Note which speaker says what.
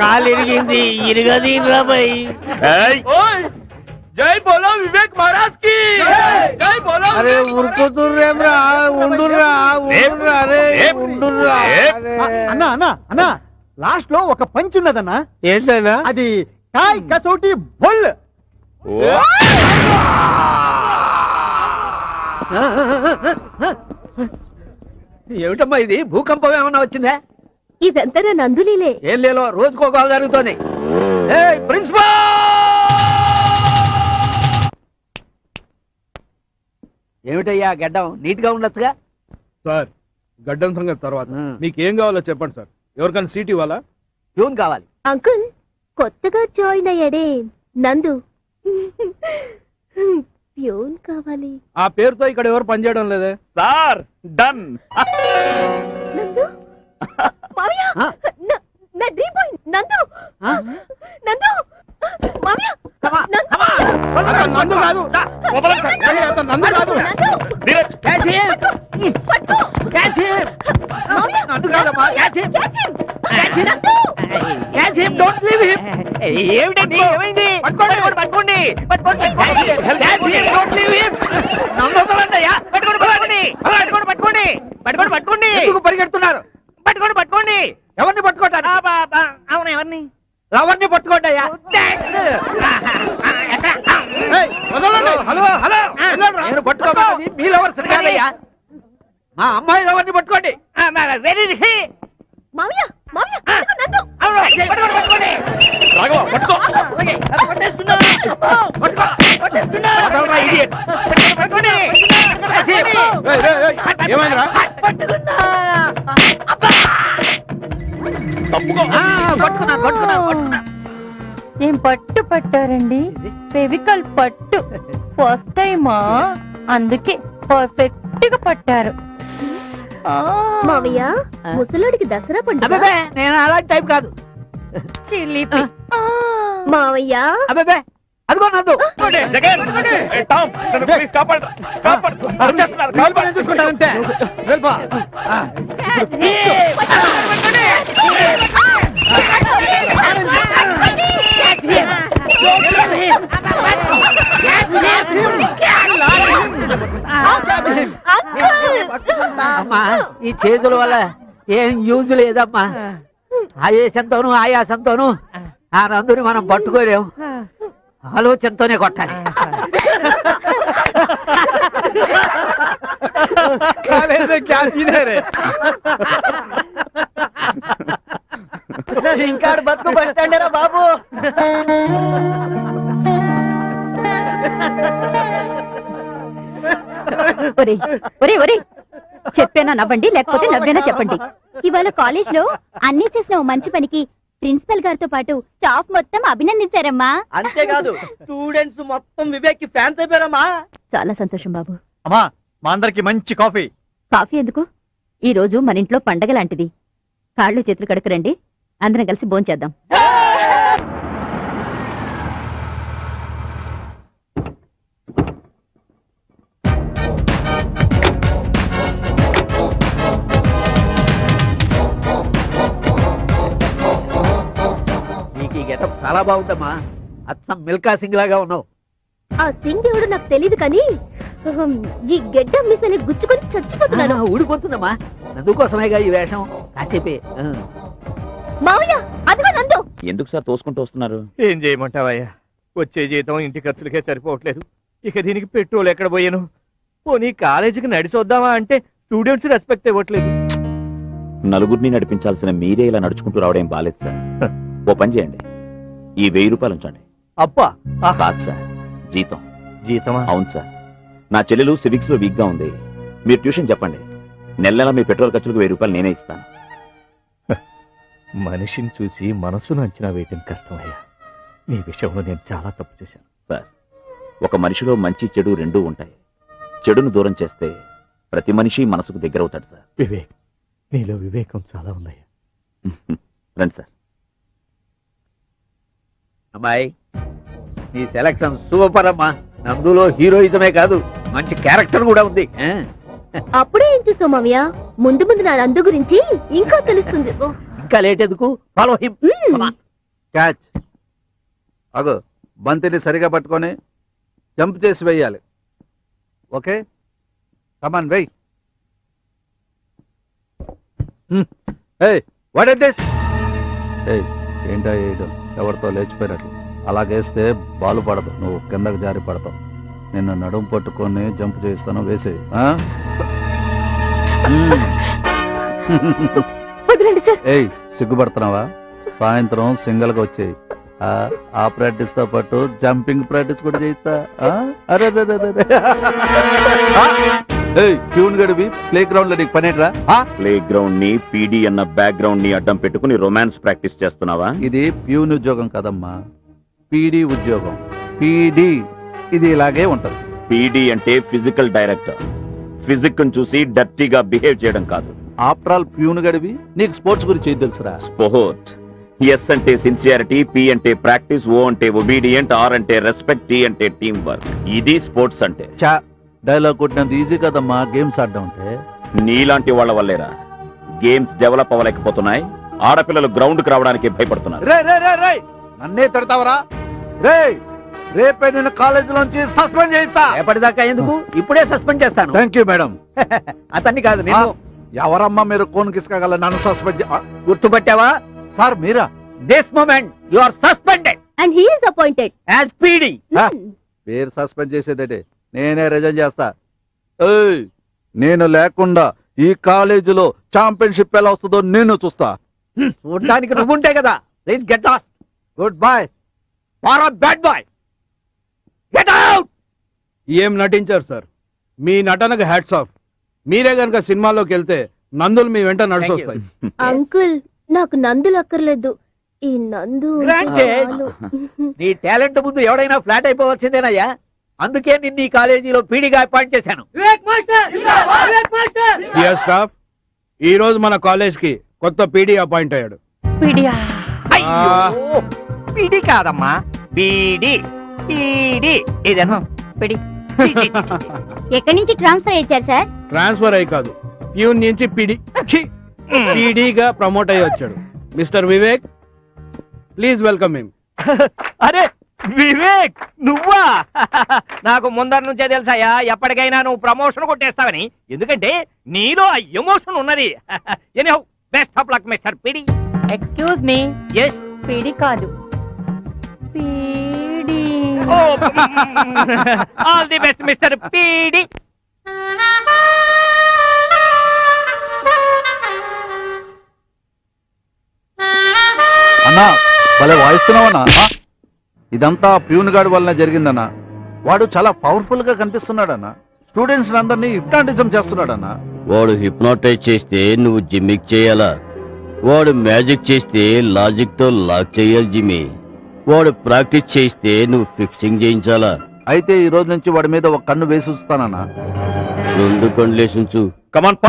Speaker 1: కాలు ఇరిగింది ఇరగదీరా భయ్.
Speaker 2: జై బోలో వివేక్ మహారాజ్ కి జై బోలో.
Speaker 1: అరే ఉరుకుతుర్రేమ్రా ఉండుర్రా ఉండుర్రా అరే ఉండుర్రా.
Speaker 3: అన్నా అన్నా అన్నా లాస్ట్ లో ఒక పంచ్ ఉన్నదన్నా.
Speaker 1: ఏంటన్నా
Speaker 3: అది కాయ్ కసోటి బొల్.
Speaker 2: ఏమిటమ్మా ఇది? భూకంపం ఏమన్నా వచ్చిందా?
Speaker 4: ఇదంతా నా నందులీలే.
Speaker 2: ఏం లేలో రోజుకో కాల్ జరుగుతోంది. ప్రిన్సిపల్ ఏమిటయ్యా గడ్డం నీట్ గా ఉండొచ్చుగా?
Speaker 5: సార్ గడ్డం సంగతి తర్వాత మీకేం కావాలో చెప్పండి సార్. ఎవరికైనా సీట్ ఇవ్వాలా?
Speaker 2: ప్యూన్ కావాలి.
Speaker 4: అంకుల్ కొత్తగా జాయిన్ అయ్యాడే నందు, ప్యూన్ కావాలి.
Speaker 5: ఆ పేరుతో ఇక్కడ ఎవరు పనిచేయడం లేదే
Speaker 6: సార్. డన్.
Speaker 4: నందు మామయ్య, నా డ్రీమ్ బాయ్ నందు. నందు మామయ్య,
Speaker 5: నందు కాదు నందు కాదు.
Speaker 2: ఏమిటండి ఏమైంది? పట్టుకోండి పట్టుకోండి. ఎందుకు పరిగెడుతున్నారు? పట్టుకోండి. ఎవరిని పట్టుకుంటారు? అవును ఎవరిని? ఎవరిని పట్టుకోండి అయ్యా. హలో నేను పట్టుకోవాలి. మీ లవర్స్ కాదయ్యా, మా అమ్మాయి ఎవరిని పట్టుకోండి.
Speaker 4: మామయ్య మామయ్య నందు
Speaker 2: పట్టుకోండి.
Speaker 5: ఏమైందిరా?
Speaker 2: పట్టుకున్నా.
Speaker 7: ఏం పట్టు పట్టారండి? ఫెవికల్ పట్టు ఫస్ట్ టైమా, అందుకే పర్ఫెక్ట్ గా పట్టారు.
Speaker 4: మామయ్య ముసలోడికి దసరా పండుగ.
Speaker 2: నేను అలాంటి టైప్ కాదు.
Speaker 7: చిలిపి
Speaker 4: మామయ్య
Speaker 2: అబ్బే అదిగో నందు.
Speaker 3: చూసుకుంటానంతే.
Speaker 2: ఈ చేతుల వల్ల ఏం యూజ్ లేదమ్మా. ఆయాసంతోనూ ఆ నందుని మనం పట్టుకోలేము. ఆలోచనతోనే కొట్టాలి. ఇంకా బతుకు బస్ స్టాండ్ రా బాబు.
Speaker 4: చెప్పేనా నవ్వండి, లేకపోతే నవ్వేనా చెప్పండి. ఇవాళ కాలేజ్ లో అన్ని చేసిన మంచి పనికి ప్రిన్సిపల్ గారితో పాటు స్టాఫ్ మొత్తం అభినందించారమ్మా.
Speaker 2: అంతేకాదు స్టూడెంట్స్ మొత్తం వివేక్ కి ఫ్యాన్స్ అయిపోయారమ్మా.
Speaker 4: చాలా సంతోషం బాబు.
Speaker 3: అమ్మా మా అందరికి మంచి కాఫీ.
Speaker 4: కాఫీ ఎందుకు? ఈ రోజు మన ఇంట్లో పండగ లాంటిది. కాళ్ళు చేతులు కడుకురండి, అందరం కలిసి భోంచేద్దాం.
Speaker 2: నీకు ఈ గెటప్ చాలా బాగుందమ్మా. అచ్చం మిల్కా సింగ్ లాగా ఉన్నావు.
Speaker 4: ఆ సింగ్ దేవుడు నాకు తెలీదు కానీ ఈ గెడ్డ మిసని గుచ్చుకొని చచ్చిపోతున్నాను.
Speaker 2: ఊడిపోతుందమ్మా. నందుకోసమేగా ఈ వేషం. కాసేపే.
Speaker 4: మావయ్య అదిగో నందు.
Speaker 6: ఎందుకు సార్ తోసుకుంటూ వస్తున్నారు?
Speaker 1: ఏం చేయమంటావయ్యా, వచ్చే జీతం ఇంటి ఖర్చులకే సరిపోవట్లేదు. ఇక దీనికి పెట్రోల్ ఎక్కడ పోయాను? పోనీ కాలేజీకి నడిచొద్దామా అంటే స్టూడెంట్స్ రెస్పెక్ట్ ఇవ్వట్లేదు.
Speaker 6: నలుగురిని నడిపించాల్సిన మీరే ఇలా నడుచుకుంటూ రావడం బాలేదు సార్. ఓ పని చేయండి, ఈ 1000 రూపాయలు ఉంచండి.
Speaker 1: అబ్బా
Speaker 6: కాదు సార్, జీతం.
Speaker 1: జీతమా?
Speaker 6: అవును సార్. నా చెల్లెలు సివిక్స్ లో వీక్ గా ఉంది. మీరు ట్యూషన్ చెప్పండి. నెల నెల మీ పెట్రోల్ ఖర్చులకు 1000 రూపాయలు నేనే ఇస్తాను.
Speaker 1: మనిషిని చూసి మనసును అంచనా వేయటం కష్టమయ్యా. నీ విషయంలో నేను చాలా తప్పు చేశాను.
Speaker 6: సార్, ఒక మనిషిలో మంచి చెడు రెండూ ఉంటాయి. చెడును దూరం చేస్తే ప్రతి మనిషి మనసుకు దగ్గరవుతాడు సార్.
Speaker 1: వివేక్, నీలో వివేకం చాలా ఉందయ్యా.
Speaker 6: రండి సార్.
Speaker 2: అమ్మాయి, నీ సెలక్షన్ సూపర్ అమ్మా. నందులో హీరోయిజమే కాదు, మంచి క్యారెక్టర్ కూడా ఉంది.
Speaker 4: అప్పుడే ఏం చూస్తావు మామయ్య? ముందు ముందు నా నందు గురించి ఇంకా తెలుస్తుంది.
Speaker 2: ఇంకా లేట్ ఎందుకు? Follow him.
Speaker 8: క్యాచ్. అగో బంతిని సరిగా పట్టుకొని జంప్ చేసి వెయ్యాలి. ఓకే, కమాన్ వెయ్. ఏయ్ వాట్ ఇస్ దిస్? ఏయ్ ఏంటా వేయడం? ఎవరితో లేచిపోయినట్లు అలాగేస్తే బాలు పడదు, నువ్వు కిందకు జారి పడతావు. నిన్ను నడుము పట్టుకొని జంప్ చేస్తాను, వేసేయి. ఏయ్ సిగ్గుపడుతున్నావా? సాయంత్రం సింగిల్ గా వచ్చేయి. ఆ ప్రాక్టీస్ తో పాటు జంపింగ్ ప్రాక్టీస్ కూడా చేయిస్తా. అరే ట్యూన్ గడివి ప్లే గ్రౌండ్ లో నీకు పనేట్రా?
Speaker 6: ప్లే గ్రౌండ్ ని పీడీ అన్న బ్యాక్గ్రౌండ్ ని అడ్డం పెట్టుకుని రొమాన్స్ ప్రాక్టీస్ చేస్తున్నావా?
Speaker 8: ఇది ప్యూన్ ఉద్యోగం కదమ్మా, పీడీ ఉద్యోగం. పీడీ ఇది ఇలాగే ఉంటది.
Speaker 6: పీడీ అంటే ఫిజికల్ డైరెక్టర్. ఫిజిక్ చూసి డర్టీగా బిహేవ్ చేయడం కాదు.
Speaker 8: ఆఫ్టర్ ఆల్ ప్యూన్ గడివి నీకు స్పోర్ట్స్ గురించి ఏం తెలుసురా?
Speaker 6: స్పోర్ట్. ఎస్ అంటే సిన్సియారిటీ, పి అంటే ప్రాక్టీస్, ఓ అంటే ఒబీడియంట్, ఆర్ అంటే రెస్పెక్ట్, టీ అంటే టీం వర్క్. ఇది స్పోర్ట్స్ అంటే.
Speaker 8: చా డైలాగ్ కొట్టినంత ఈజీ కదమ్మా గేమ్స్ ఆడడం అంటే.
Speaker 6: నీలాంటి వాళ్ళ వల్లేరా గేమ్స్ డెవలప్ అవ్వలేకపోతున్నాయి. ఆడపిల్లలు గ్రౌండ్ కి రావడానికి భయపడుతున్నారు.
Speaker 8: నన్నే తిడతావరా? రేపే నేను కాలేజ్ లోంచి సస్పెండ్ చేయిస్తా.
Speaker 2: ఎప్పటిదాకా ఎందుకు? ఇప్పుడే సస్పెండ్ చేస్తాను.
Speaker 8: Thank you madam.
Speaker 2: అతన్ని కాదు నేను.
Speaker 8: ఎవరమ్మా మీరు కోన్ కిస్కగల నన్ను సస్పెండ్?
Speaker 2: గుర్తుపట్టావా?
Speaker 8: సార్ మీరా?
Speaker 2: This moment you are suspended
Speaker 4: and he is appointed
Speaker 2: as PD.
Speaker 8: పేరు సస్పెండ్ చేసేదంటే నేనే రిజైన్ చేస్తా. నేను లేకుండా ఈ కాలేజీలో ఛాంపియన్షిప్ ఎలా వస్తుందో నేను చూస్తా.
Speaker 2: చూడడానికి నువ్వుంటే కదా. Please get lost.
Speaker 8: Good boy
Speaker 2: for a bad boy. Get out.
Speaker 5: ఏం నటించారు సార్, మీ నటనకు హ్యాట్స్ ఆఫ్. మీరే గనక సినిమాలోకి వెళ్తే నందులు మీ వెంట నడిచొస్తాయి.
Speaker 4: అంకుల్ నాకు నందులు అక్కర్లేదు, ఈ నందు
Speaker 2: నీ టాలెంట్ ముందు ఎవడైనా ఫ్లాట్ అయిపోవచ్చిందేనయ్యా. అందుకే నిన్ను ఈ కాలేజీలో పీడీగా అపాయింట్ చేశాను.
Speaker 5: డియర్ స్టాఫ్, ఈ రోజు మన కాలేజ్ కి కొత్త పీడీ అపాయింట్ అయ్యాడు.
Speaker 7: పిడియా
Speaker 1: అయ్యో పీడీ కాదమ్మా, బీడీ. పీడీ ఇదేనా?
Speaker 7: పిడి.
Speaker 4: ఎక్కడి నుంచి ట్రాన్స్ఫర్ అయ్యారు సార్?
Speaker 5: ట్రాన్స్ఫర్ అయ్యి కాదు, ప్యూన్ నుంచి పీడీగా ప్రమోట్ అయ్యి వచ్చాడు. Mister Vivek, please welcome him.
Speaker 1: అరే వివేక్ నువ్వా? నాకు ముందర నుంచే తెలుసాయా ఎప్పటికైనా నువ్వు ప్రమోషన్ కొట్టేస్తావని. ఎందుకంటే నీలో ఆ ఎమోషన్ ఉన్నది. Anyhow best of luck mister PD.
Speaker 7: Excuse me.
Speaker 1: Yes.
Speaker 7: PD కాదు, PD.
Speaker 1: All the best mister PD.
Speaker 8: అన్నా భలే వాయిస్తున్నావన్నా. ఇదంతా ప్యూన్ గార్డ్ వల్ల జరిగిందన్నా. వాడు చాలా పవర్ఫుల్ గా కనిపిస్తున్నాడన్నా. స్టూడెంట్స్ అందరినీ హిప్నాటిజం చేస్తున్నాడన్నా.
Speaker 9: వాడు హిప్నోటైజ్ చేస్తే నువ్వు జిమ్మిక్ చేయాలా? వాడు మ్యాజిక్ చేస్తే లాజిక్ తో లాక్ చేయాలి జిమ్మి. వాడు ప్రాక్టీస్ చేస్తే నువ్వు ఫిక్సింగ్ చేయించాలా?
Speaker 8: అయితే ఈ రోజు నుంచి వాడి మీద ఒక కన్ను వేసి ఉంచుతానన్నా.
Speaker 9: 2 కళ్ళు వేసి ఉంచు.
Speaker 6: కమాన్